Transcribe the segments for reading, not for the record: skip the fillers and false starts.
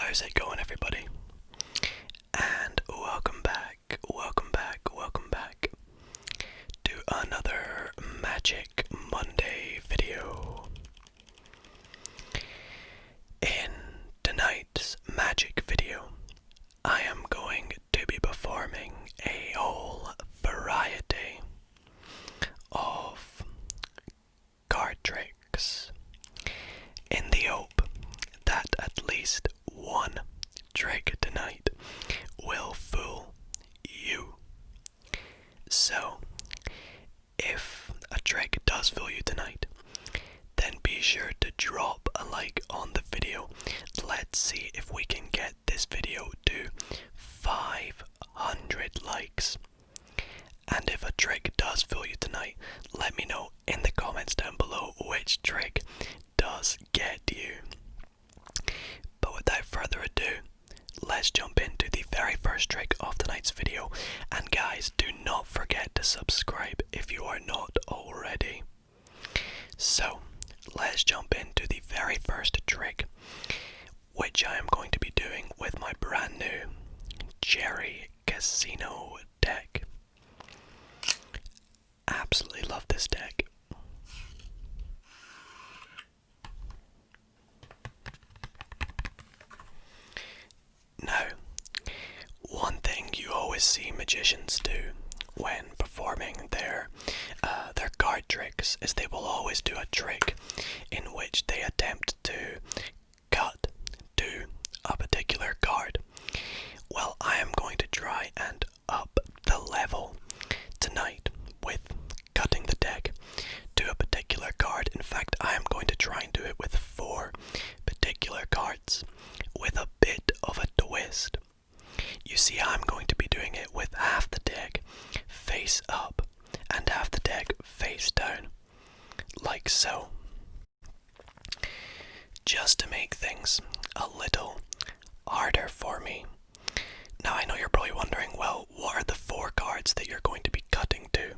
How's it going, everybody? And welcome back to another Magic Monday video. In tonight's magic video, I am going to be performing a whole variety of card tricks in the hope that at least one trick tonight will fool you. So, if a trick does fool you tonight, then be sure to drop a like on the video. Let's see if we can get this video to 500 likes. And if a trick does fool you tonight, let me know in the comments down below which trick does get you. But without further ado, let's jump into the very first trick of tonight's video. And guys, do not forget to subscribe if you are not already. So, let's jump into the very first trick, which I am going to be doing with my brand new Cherry Casino deck. Absolutely love this deck. Now, one thing you always see magicians do when performing their card tricks is they will always do a trick in which they attempt to cut to a particular card. Well, I am going to try and up the level tonight with cutting the deck to a particular card. In fact, I am going to try and do it with 4 particular cards with a bit of a twist. You see, I'm going to be doing it with half the deck face up and half the deck face down, like so. Just to make things a little harder for me. Now, I know you're probably wondering, well, what are the 4 cards that you're going to be cutting to?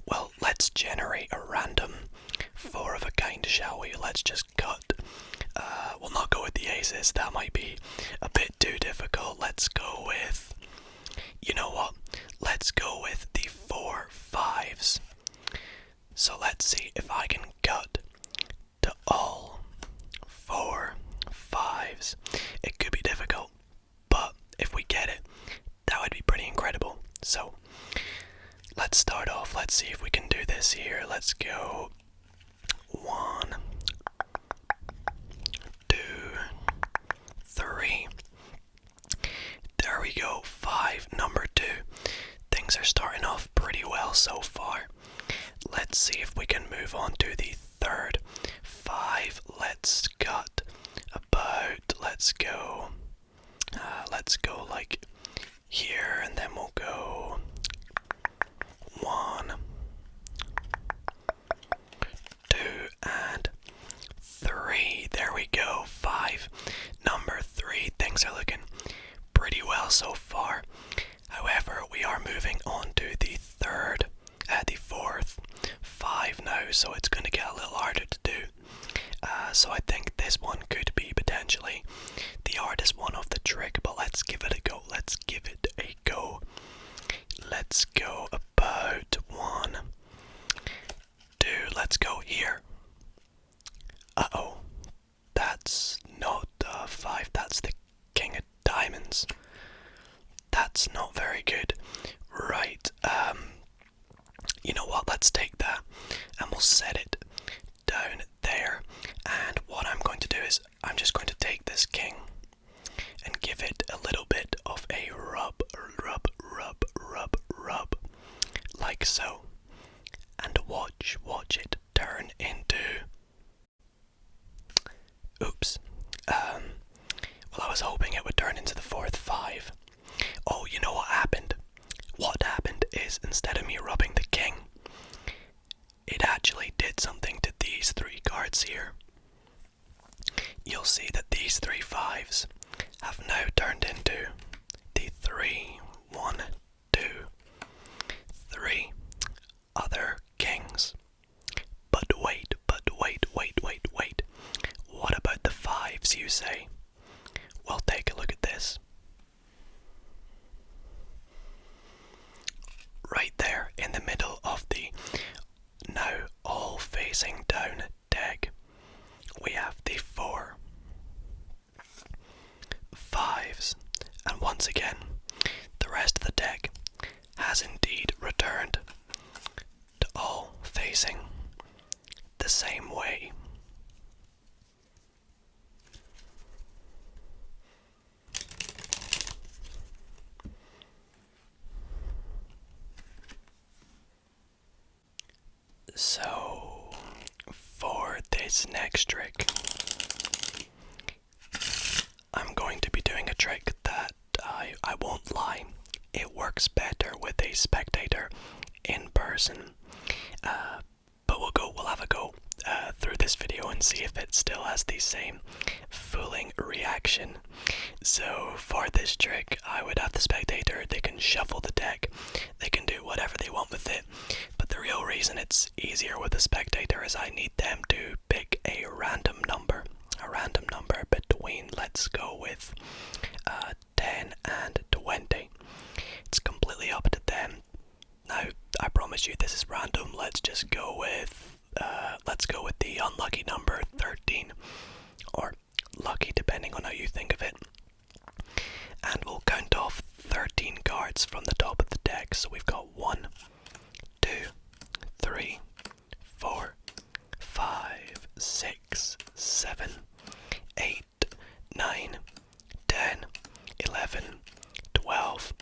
Well, let's generate a random 4 of a kind, shall we? Let's just cut. We'll not go with the aces, that might be a bit too difficult. Let's go with, you know what? Let's go with the 4 5s. So let's see if I can cut to all 4 5s. It could be difficult, but if we get it, that would be pretty incredible. So, let's start off. Let's see if we can do this here. Let's go 1, 2, 3. There we go. 5, number 2. Things are starting off pretty well so far. Let's see if we can move on to the 3rd 5. Let's cut about, let's go like here, and then we'll go 1, 2, and 3. There we go. 5, number 3. Things are looking pretty well so far. However, we are moving on to the 4th 5 now, so it's going to get a little harder to do. So I think this one could be potentially the hardest one of the trick, but let's give it a go. Let's give it a go. Let's go about 1, 2, let's go here. Uh-oh, that's not 5, that's the King of Diamonds. That's not very good. Right, you know what, let's take that and we'll set it down there. And what I'm going to do is I'm just going to take this king and give it a little bit of a rub, like so. And watch it turn into... Oops. Well, I was hoping it would turn into the 4th 5. Oh, you know what happened? What happened is, instead of me rubbing the king, it actually did something to these 3 cards here. You'll see that these 3 5s have now turned into the 3, 1, 2, 3 other kings. But wait. What about the 5s, you say? Well, take fives. And once again, the rest of the deck has indeed returned to all facing the same way. So, for this next trick, I'm going to be doing a trick that I won't lie, it works better with a spectator in person. But we'll have a go through this video and see if it still has the same fooling reaction. So for this trick, I would have the spectator, they can shuffle the deck, they can do whatever they want with it, but the real reason it's easier with the spectator is I need them to pick a random number between, let's go with 10 and 20. It's completely up to them. Now, I promise you this is random. Let's just go with the unlucky number 13, or lucky depending on how you think of it. And we'll count off 13 cards from the top of the deck. So we've got 1, 2, 3, 4, 5, 6, 7, 8, 9, 10, 11, 12,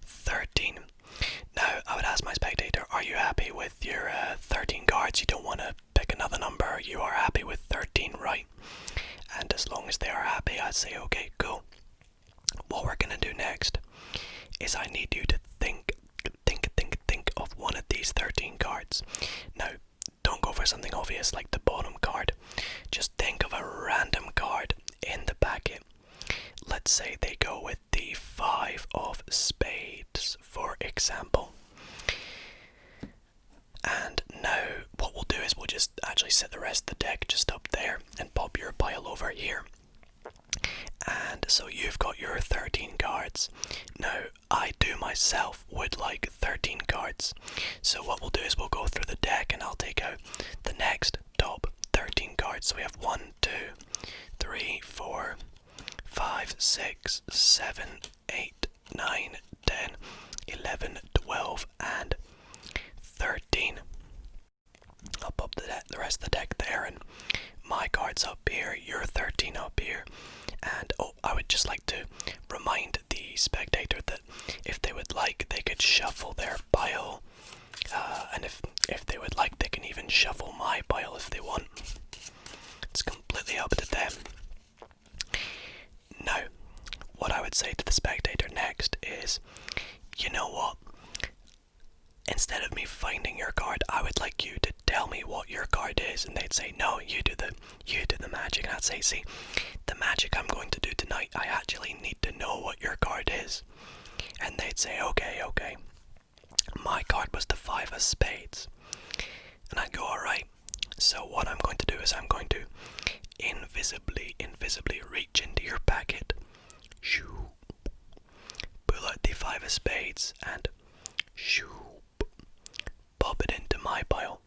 13. Now, I would ask my spectator, are you happy with your 13 cards? You don't want to pick another number. You are happy with 13, right? And as long as they are happy, I'd say, okay, cool. What we're going to do next is I need you to think of one of these 13 cards. Now, don't go for something obvious like the bottom card. Just think of a random card in the packet. Let's say they go with the 5 of spades, for example. And now what we'll do is we'll just actually set the rest of the deck just up there and pop your pile over here. And so you've got your 13 cards. Now, I do myself would like 13 cards. So what we'll do is we'll go through the deck and I'll take out the next top 13 cards. So we have 1, 2, 3, 4, 5, 6, 7, 8, 9, 10, 11, 12, and 13. I'll pop the rest of the deck there, and my cards up here, your 13 up here. And I would just like to remind the spectator that if they would like, they could shuffle their pile, and if they would like, they can even shuffle my pile if they want. It's completely up to them. Now, what I would say to the spectator next is, you know what? Instead of me finding your card, I would like you to tell me what your card is. And they'd say, no, you do the magic. And I'd say, see, the magic I'm going to do tonight, I actually need to know what your card is. And they'd say, okay. My card was the 5 of spades. And I'd go, alright. So what I'm going to do is I'm going to invisibly reach into your packet, pull out the 5 of spades, and pop it into my pile.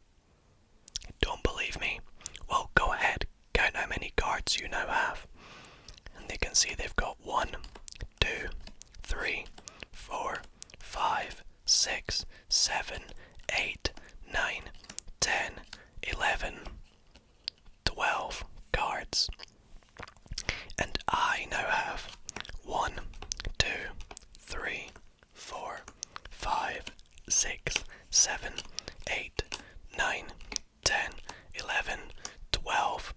Don't believe me? Well, go ahead, count how many cards you now have. And they can see they've got 1, 2, 3, 4, 5, 6, 7, 8, 9, 10, 11, 12 cards. And I now have 1, 2, 3, 4, 5, 6, 7, 8, 9, 10, 11, 12,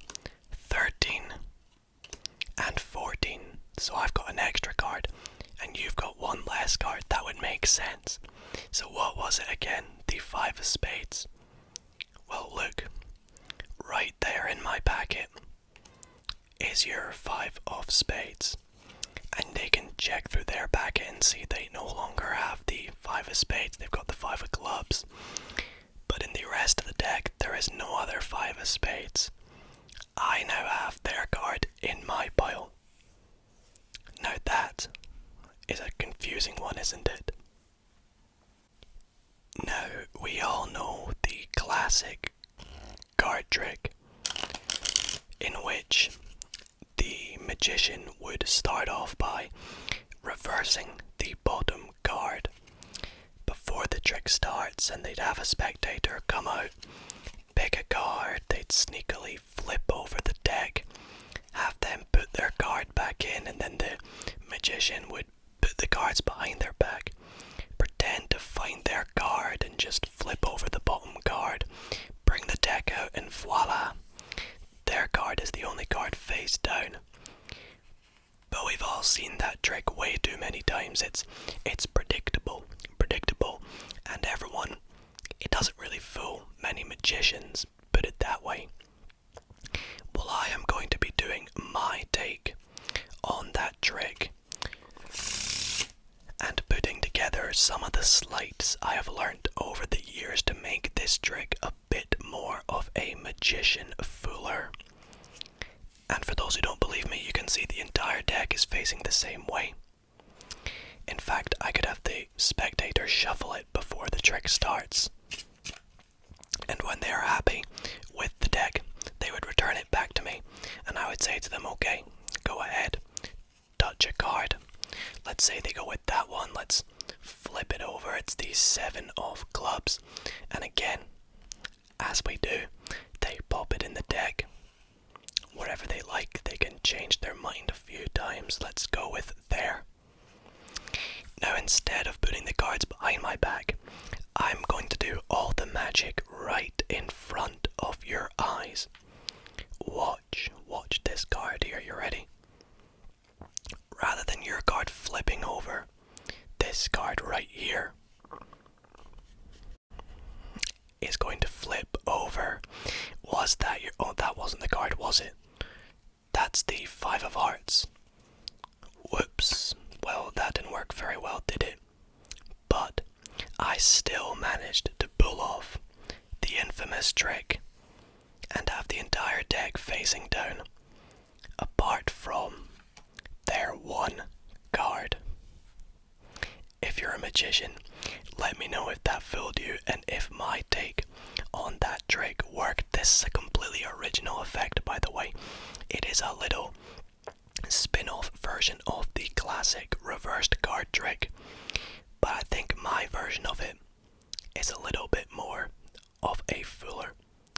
13, and 14. So I've got an extra card, and you've got one less card. That would make sense. So what was it again? The 5 of spades. Well, look, right there in my packet is your 5 of spades. And they can check through their packet and see they no longer have the 5 of spades, they've got the 5 of clubs. But in the rest of the deck, there is no other 5 of spades. I now have their card in my pile. Now that is a confusing one, isn't it? Now, we all know the classic card trick in which the magician would start off by reversing the bottom card before the trick starts, and they'd have a spectator come out, pick a card, they'd sneakily flip over the deck, have them put their card back in, and then the magician would put the cards behind their back, pretend to find their card, and just flip over the bottom card, bring the deck out, and voila, their card is the only card face down. But we've all seen that trick way too many times. It's predictable, and everyone, it doesn't really fool many magicians, put it that way. Well, I am going to be doing my take on that trick and putting together some of the sleights I have learnt over the years to make this trick a bit more of a magician fooler. And for those who don't believe me, you can see the entire deck is facing the same way. In fact, I could have the spectator shuffle it before the trick starts. And when they are happy with the deck, they would return it back to me, and I would say to them, okay, go ahead, touch a card. Let's say they go with that one, let's flip it over, it's the 7 of clubs. And again, as we do, they pop it in the deck. Whatever they like, they can change their mind a few times. Let's go with there. Now, instead of putting the cards behind my back, I'm going to do all the magic right in front of your eyes. Watch this card here, you ready? Rather than your card flipping over, this card right here is going to flip over. Was that your... Oh, that wasn't the card, was it? That's the 5 of hearts. Whoops. Well, that didn't work very well, did it? But I still managed to pull off the infamous trick and have the entire deck facing down, apart from their one card. If you're a magician, let me know if that fooled you and if my take on that trick worked. This is a completely original effect, by the way. It is a little spin-off version of the classic reversed card trick, but I think my version of it is a little bit more of a fooler,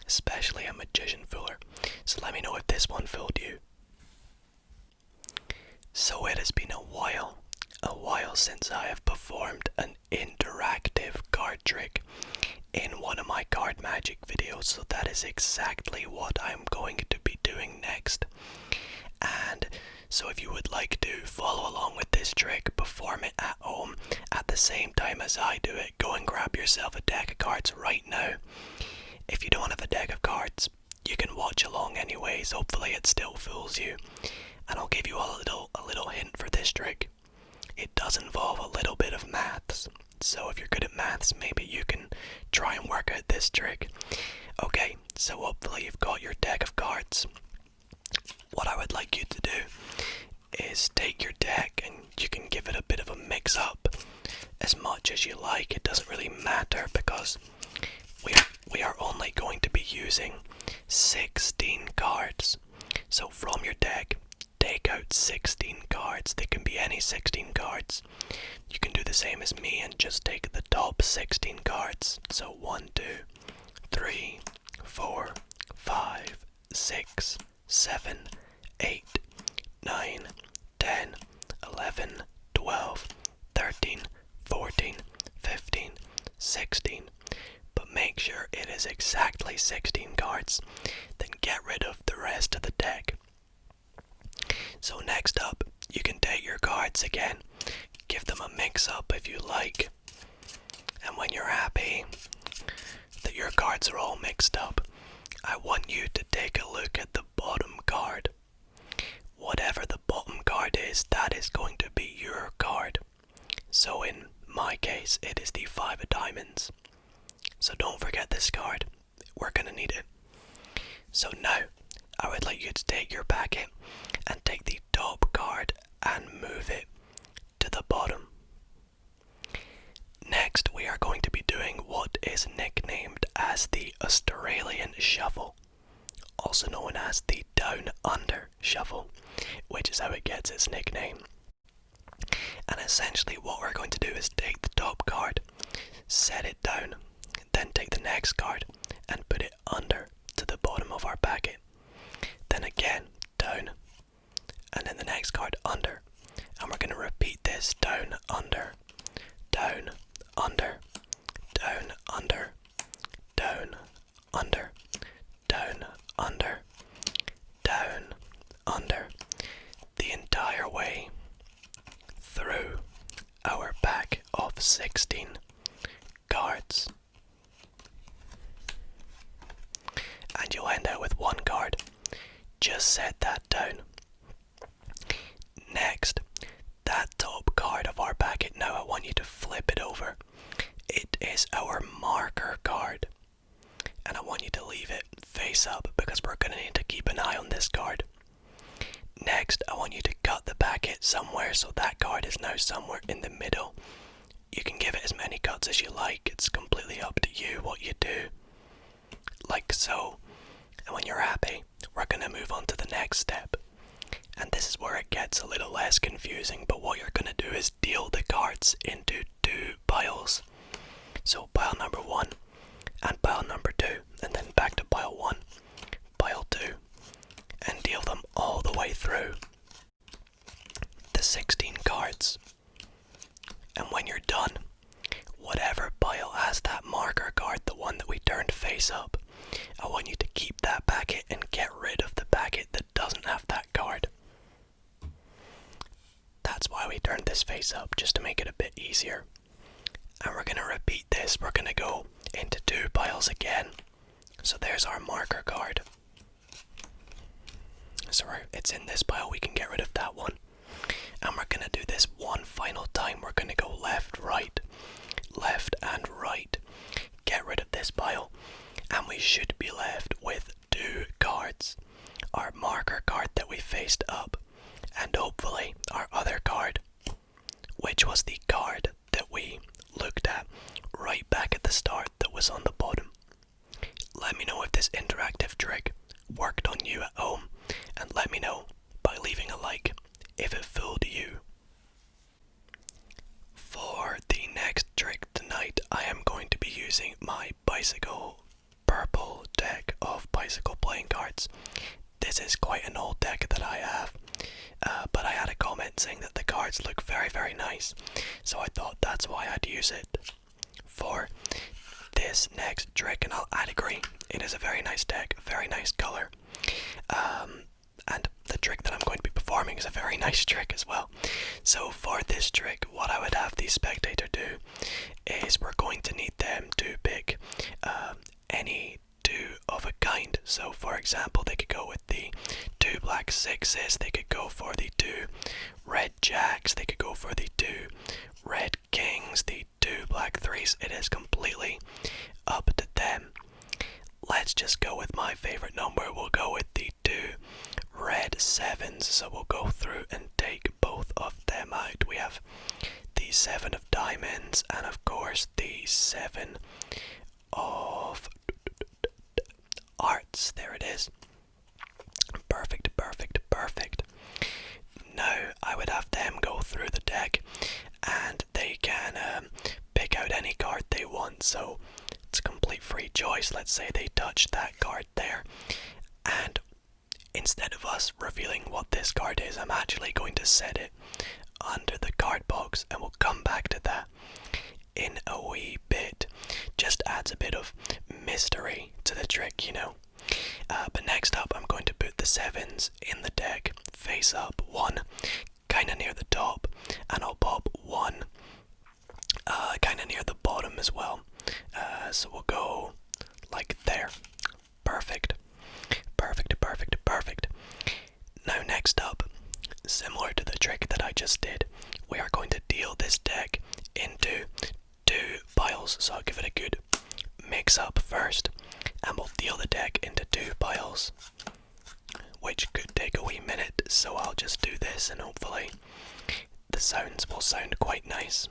especially a magician fooler. So let me know if this one fooled you. So it has been a while since I have performed an interactive card trick in one of my card magic videos, so that is exactly what I'm going to be doing next. And so if you would like to follow along with this trick, perform it at home at the same time as I do it, go and grab yourself a deck of cards right now. If you don't have a deck of cards, you can watch along anyways. Hopefully it still fools you. And I'll give you all a little hint for this trick. It does involve a little bit of maths. So if you're good at maths, maybe you can try and work out this trick. Okay, so hopefully you've got your deck of cards. What I would like you to do is take your deck and you can give it a bit of a mix up as much as you like. It doesn't really matter because we are only going to be using 16 cards. So from your deck, take out 16 cards. They can be any 16 cards. You can do the same as me and just take the top 16 cards. So 1, 2, 3, 4, 5, 6, 7, 8, 9, 10, 11, 12, 13, 14, 15, 16. But make sure it is exactly 16 cards. Then get rid of the rest of the deck. So next up, you can take your cards again, give them a mix up if you like, and when you're happy that your cards are all mixed up, I want you to take a look at the bottom card. Whatever the bottom card is, that is going to be your card. So in my case, it is the 5 of diamonds. So don't forget this card, we're gonna need it. So now, I would like you to take your packet and take the top card and move it to the bottom. Next, we are going to be doing what is nicknamed as the Australian Shuffle, also known as the Down Under Shuffle, which is how it gets its nickname. And essentially what we're going to do is take the top card, set it down, then take the next card and put it under to the bottom of our packet. Then again, down, and then the next card under. And we're going to repeat this down, under, down, under, down, under, down, under, down, under, down, under, the entire way through our pack of 16 cards. And you'll end out with one card. Just set that down. Next, that top card of our packet, now I want you to flip it over. It is our marker card. And I want you to leave it face up because we're going to need to keep an eye on this card. Next, I want you to cut the packet somewhere so that card is now somewhere in the middle. You can give it as many cuts as you like. It's completely up to you what you do. Like so. And when you're happy, we're going to move on to the next step. And this is where it gets a little less confusing, but what you're going to do is deal the cards into two piles. So pile number 1 and pile number 2, and then back to pile 1, pile 2, and deal them all the way through the 16 cards. And when you're done, whatever pile has that marker card, the one that we turned face up, I want you to keep that packet and get rid of the packet that doesn't have that card. That's why we turned this face up, just to make it a bit easier. And we're going to repeat this. We're going to go into two piles again. So there's our marker card. So it's in this pile, we can get rid of that one. And we're going to do this one final time. We're going to go left, right, left and right. Get rid of this pile. And we should be left with two cards. Our marker card that we faced up. And hopefully our other card, which was the card that we looked at right back at the start that was on the bottom. Let me know if this interactive trick worked on you at home, and let me know by leaving a like if it fooled you. For the next trick tonight, I am going to be using my bicycle purple deck of bicycle playing cards. This is quite an old deck that I have, but I had a comment saying that the cards look very, very nice, so I thought that's why I'd use it for this next trick, and I'd agree, it is a very nice deck, a very nice colour, and the trick that I'm going to be performing is a very nice trick as well. So for this trick, what I would have the spectator do is we're going to need them to pick any two of a kind. So for example, they could go with the 2 black 6s, they could go for the 2 red jacks, they could go for the 2 red kings, the 2 black 3s. It is completely up to them. Let's just go with my favorite number. We'll go with the 2 red 7s. So we'll go through and take both of them out. We have the 7 of diamonds and of course the 7 of hearts. There it is. Perfect, perfect, perfect. Now I would have them go through the deck and they can pick out any card they want, so it's a complete free choice. Let's say they touch that card there, and instead of us revealing what this card is, I'm actually going to set it under the card box, and we'll come back to that in a wee bit. Just adds a bit of mystery to the trick, you know. But next up, I'm going to put the 7s in the deck, face up, one kind of near the top, and I'll pop one kind of near the bottom as well. So we'll go like there. Perfect. Perfect, perfect, perfect. Now next up, similar to the trick that I just did, we are going to deal this deck into two piles. So I'll give it a good mix up first, and we'll deal the deck into two piles, which could take a wee minute, so I'll just do this and hopefully the sounds will sound quite nice.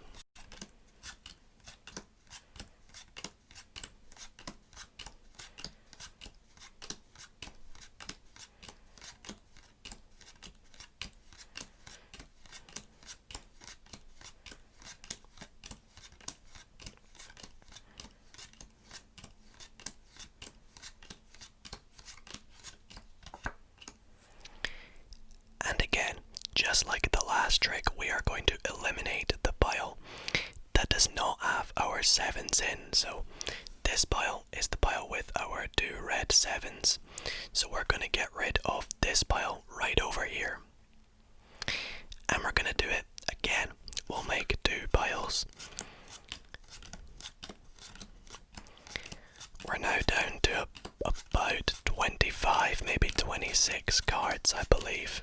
just like the last trick, we are going to eliminate the pile that does not have our 7s in. So this pile is the pile with our 2 red 7s. So we're going to get rid of this pile right over here. And we're going to do it again. We'll make 2 piles. We're now down to about 25, maybe 26 cards, I believe.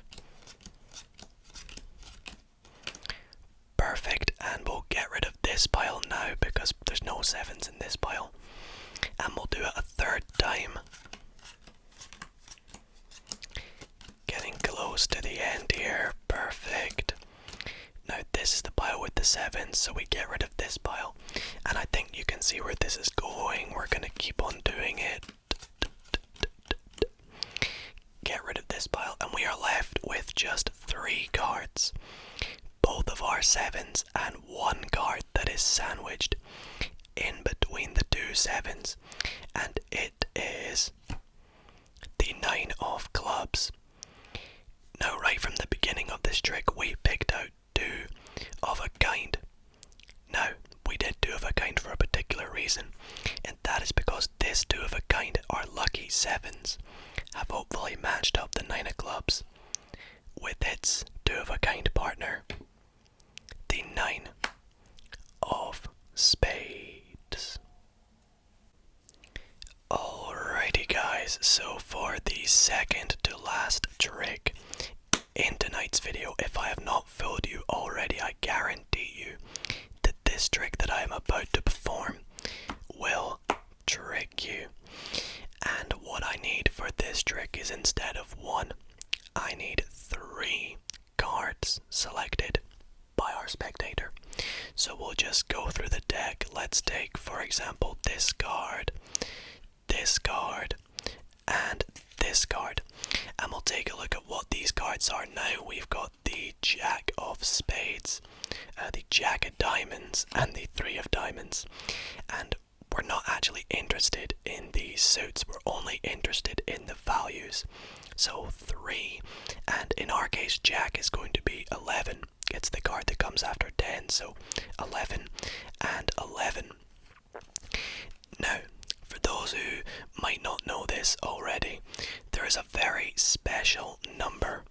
Perfect, and we'll get rid of this pile now because there's no 7s in this pile. And we'll do it a 3rd time. Getting close to the end here. Perfect. Now this is the pile with the 7s, so we get rid of this pile. And I think you can see where this is going. We're going to keep on doing it. Get rid of this pile, and we are left with just 3 cards. Both of our 7s and 1 card that is sandwiched in between the 2 7s. And it is the 9 of clubs. Now, right from the beginning of this trick, we picked out 2 of a kind. Now, we did 2 of a kind for a particular reason, and that is because this 2 of a kind, our lucky 7s, have hopefully matched up the 9 of clubs with its 2 of a kind partner, the 9 of spades. Alrighty guys, so for the second to last trick in tonight's video, if I have not fooled you already, I guarantee you that this trick that I am about to perform will trick you. And what I need for this trick is, instead of 1, I need 3 cards selected by our spectator. So we'll just go through the deck. Let's take, for example, this card, and this card. And we'll take a look at what these cards are now. We've got the Jack of Spades, the Jack of Diamonds, and the 3 of Diamonds. And we're not actually interested in the suits, we're only interested in the values. So 3, and in our case Jack is going to be 11. It's the card that comes after 10, so 11 and 11. Now, for those who might not know this already, there is a very special number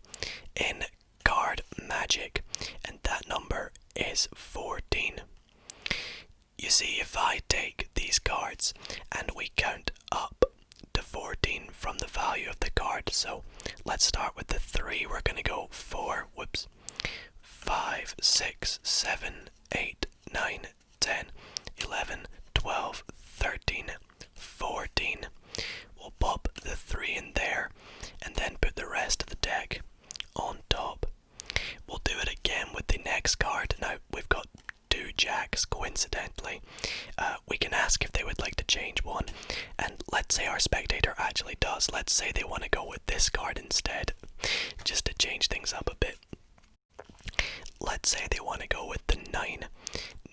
in card magic, and that number is 14. You see, if I take these cards and we count up to 14 from the value of the card, so let's start with the 3, we're going to go 4, 5, 6, 7, 8, 9, 10, 11, 12, 13, 14. We'll pop the 3 in there and then put the rest of the deck on top. We'll do it again with the next card. Now we've got 2 jacks, coincidentally. We can ask if they would like to change one, and let's say our spectator actually does. Let's say they want to go with this card instead, just to change things up a bit. Let's say they want to go with the 9.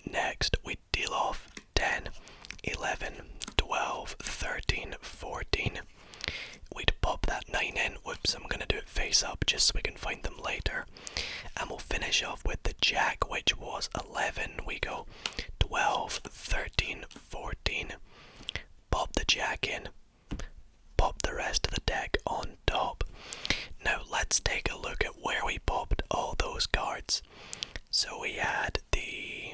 Next, we deal off 10, 11, 12, 13, 14. We'd pop that 9 in. Whoops, I'm going to do it face up just so we can find them later. And we'll finish off with the Jack, which was 11. We go 12, 13, 14. Pop the Jack in. Pop the rest of the deck on top. Now let's take a look at where we popped all those cards. So we had the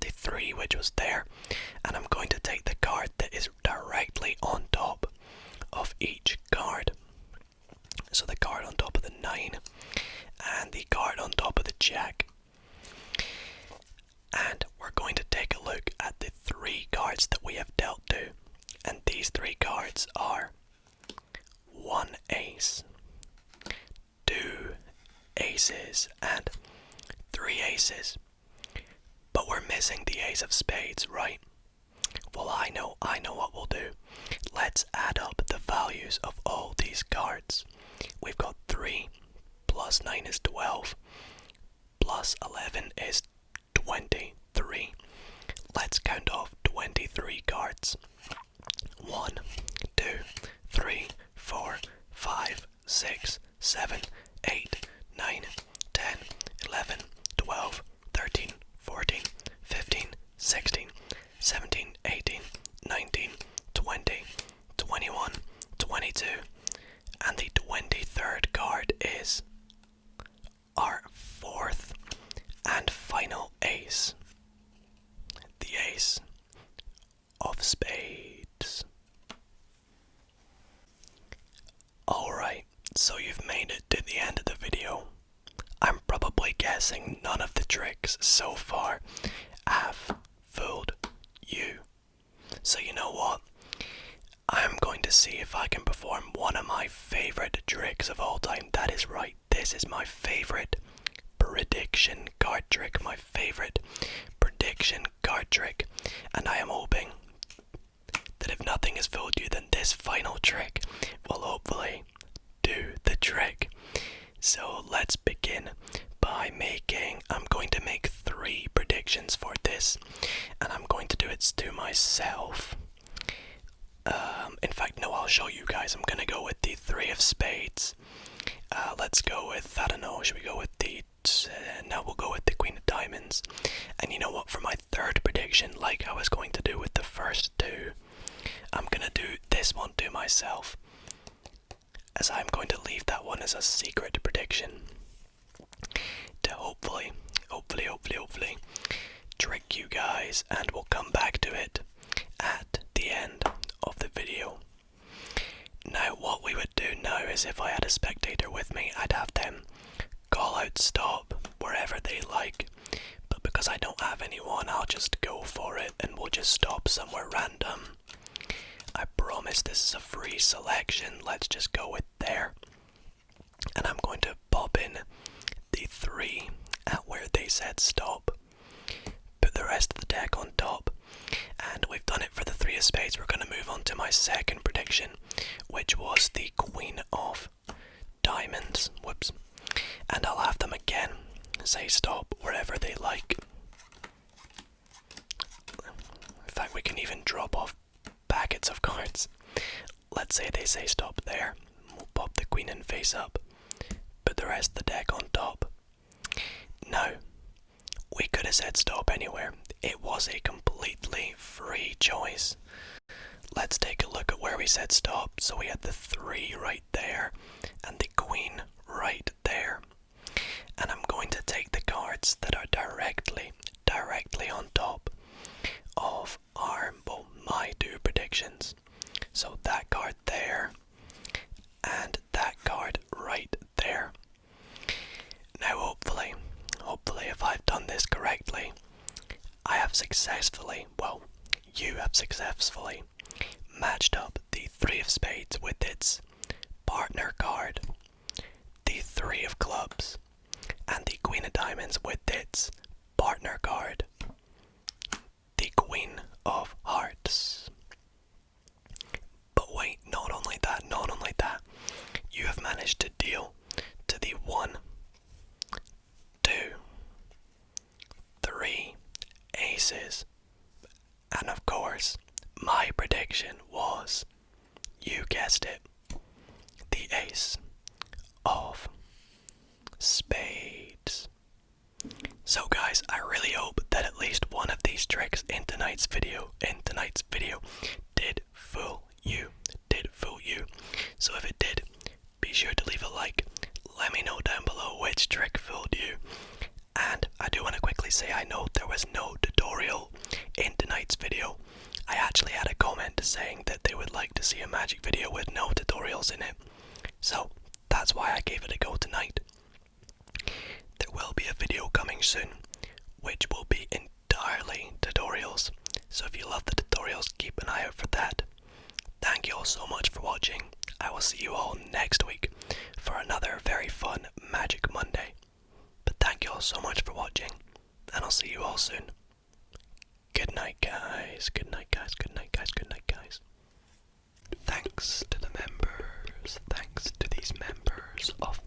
3, which was there, and I'm going to take the card that is directly on top of each card. So the card on top of the 9 and the card on top of the Jack. And we're going to take a look at the 3 cards that we have dealt to. And these 3 cards are 1 ace, 2 aces, and 3 aces. But we're missing the ace of spades, right? Well, I know what we'll do. Let's add up the values of all these cards. We've got 3 plus 9 is 12, plus 11 is 23. Let's count off 23 cards. 1, 2, 3, 4, 5, 6, 7, 8, guessing none of the tricks so far have fooled you. So you know what? I'm going to see if I can perform one of my favorite tricks of all time. That is right, this is my favorite prediction card trick, my favorite prediction card trick, and I am hoping that if nothing has fooled you, then this final trick will hopefully do the trick. So let's begin by I'm going to make 3 predictions for this, and I'm going to do it to myself. In fact, no, I'll show you guys. I'm gonna go with the 3 of spades. Let's go with, I don't know, should we go with the, no, we'll go with the Queen of Diamonds. And you know what, for my 3rd prediction, like I was going to do with the first 2, I'm gonna do this one to myself, as I'm going to leave that one as a secret prediction to hopefully trick you guys, and we'll come back to it at the end of the video. Now, what we would do now is, if I had a spectator with me, I'd have them call out stop wherever they like, but because I don't have anyone, I'll just go for it and we'll just stop somewhere random. I promise this is a free selection. Let's just go with there, and I'm going to pop in the 3 at where they said stop, put the rest of the deck on top, and we've done it for the 3 of spades. We're going to move on to my 2nd prediction, which was the Queen of Diamonds. Whoops. And I'll have them again say stop wherever they like. In fact, we can even drop off packets of cards. Let's say they say stop there. We'll pop the Queen in face up, put the rest of the deck on top. Now, we could have said stop anywhere. It was a completely free choice. Let's take a look at where we said stop. So we had the 3 right there and the Queen right there. And I'm going to take the cards that are directly on top of my 2 predictions. So that card there and that card right there. Now hopefully if I've done this correctly, I have successfully, well, you have successfully matched up the 3 of spades with its partner card, the 3 of clubs, and the Queen of Diamonds with its partner card, the Queen of Hearts. But wait, not only that, you have managed to deal to the 1, 2, 3 aces, and of course, my prediction was, you guessed it, the Ace of Spades. So guys, I really hope that at least one of these tricks in tonight's video did fool you. So if it did, be sure to leave a like. Let me know down below which trick fooled you. And I do want to quickly say, I know there was no tutorial in tonight's video. I actually had a comment saying that they would like to see a magic video with no tutorials in it. So that's why I gave it a go tonight. There will be a video coming soon, which will be entirely tutorials. So if you love the tutorials, keep an eye out for that. Thank you all so much for watching. I will see you all next week for another very fun Magic Monday. But thank you all so much for watching, and I'll see you all soon. Good night, guys. Good night, guys. Good night, guys. Good night, guys. Thanks to the members. Thanks to these members of